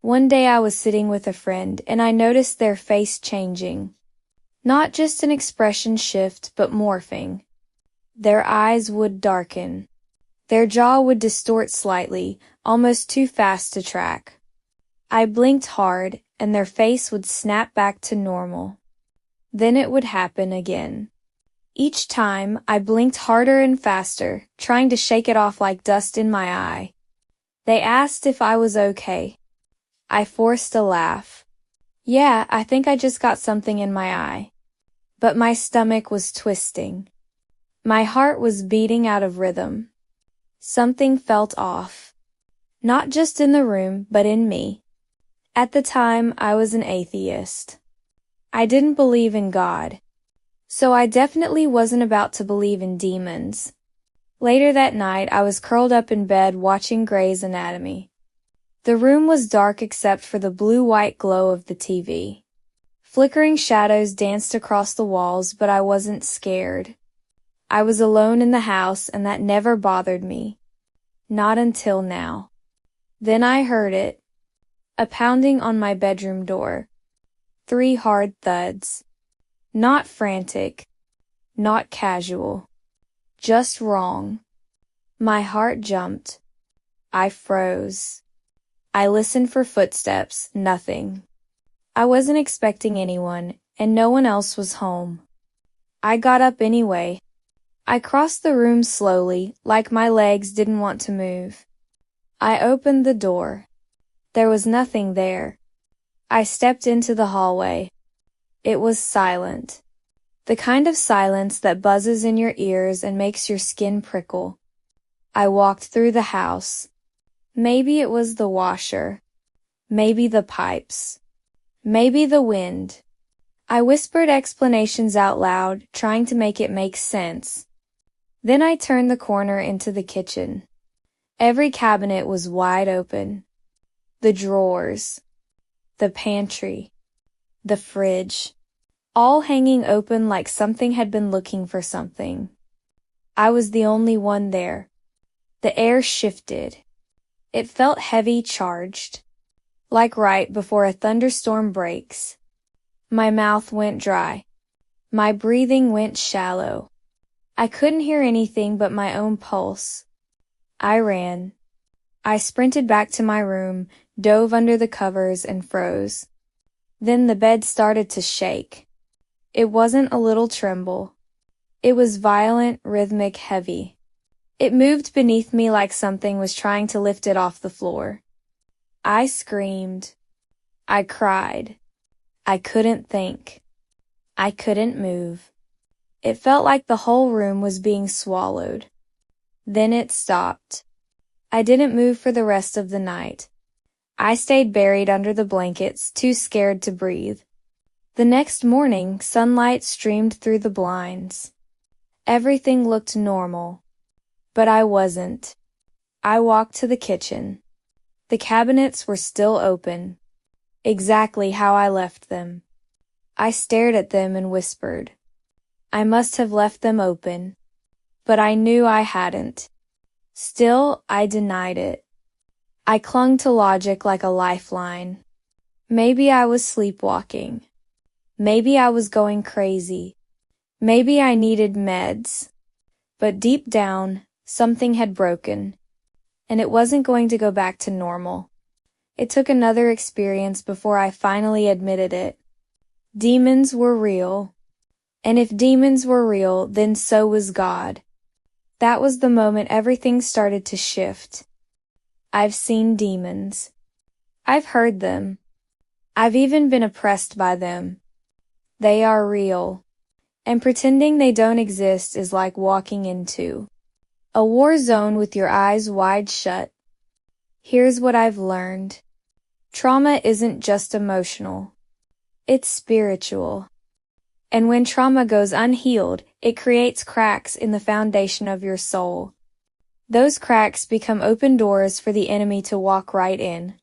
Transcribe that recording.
One day I was sitting with a friend and I noticed their face changing. Not just an expression shift, but morphing. Their eyes would darken. Their jaw would distort slightly, almost too fast to track. I blinked hard, and their face would snap back to normal. Then it would happen again. Each time, I blinked harder and faster, trying to shake it off like dust in my eye. They asked if I was okay. I forced a laugh. Yeah, I think I just got something in my eye. But my stomach was twisting. My heart was beating out of rhythm. Something felt off. Not just in the room, but in me. At the time, I was an atheist. I didn't believe in God. So I definitely wasn't about to believe in demons. Later that night, I was curled up in bed watching Grey's Anatomy. The room was dark except for the blue-white glow of the TV. Flickering shadows danced across the walls, but I wasn't scared. I was alone in the house, and that never bothered me. Not until now. Then I heard it. A pounding on my bedroom door. 3 hard thuds. Not frantic. Not casual. Just wrong. My heart jumped. I froze. I listened for footsteps, nothing. I wasn't expecting anyone, and no one else was home. I got up anyway. I crossed the room slowly, like my legs didn't want to move. I opened the door. There was nothing there. I stepped into the hallway. It was silent. The kind of silence that buzzes in your ears and makes your skin prickle. I walked through the house. Maybe it was the washer. Maybe the pipes. Maybe the wind. I whispered explanations out loud, trying to make it make sense. Then I turned the corner into the kitchen. Every cabinet was wide open. The drawers. The pantry. The fridge. All hanging open like something had been looking for something. I was the only one there. The air shifted. It felt heavy, charged. Like right before a thunderstorm breaks. My mouth went dry. My breathing went shallow. I couldn't hear anything but my own pulse. I ran. I sprinted back to my room, dove under the covers, and froze. Then the bed started to shake. It wasn't a little tremble. It was violent, rhythmic, heavy. It moved beneath me like something was trying to lift it off the floor. I screamed. I cried. I couldn't think. I couldn't move. It felt like the whole room was being swallowed. Then it stopped. I didn't move for the rest of the night. I stayed buried under the blankets, too scared to breathe. The next morning, sunlight streamed through the blinds. Everything looked normal. But I wasn't. I walked to the kitchen. The cabinets were still open. Exactly how I left them. I stared at them and whispered. I must have left them open. But I knew I hadn't. Still, I denied it. I clung to logic like a lifeline. Maybe I was sleepwalking. Maybe I was going crazy. Maybe I needed meds. But deep down, something had broken. And it wasn't going to go back to normal. It took another experience before I finally admitted it. Demons were real. And if demons were real, then so was God. That was the moment everything started to shift. I've seen demons. I've heard them. I've even been oppressed by them. They are real. And pretending they don't exist is like walking into a war zone with your eyes wide shut. Here's what I've learned. Trauma isn't just emotional. It's spiritual. And when trauma goes unhealed, it creates cracks in the foundation of your soul. Those cracks become open doors for the enemy to walk right in.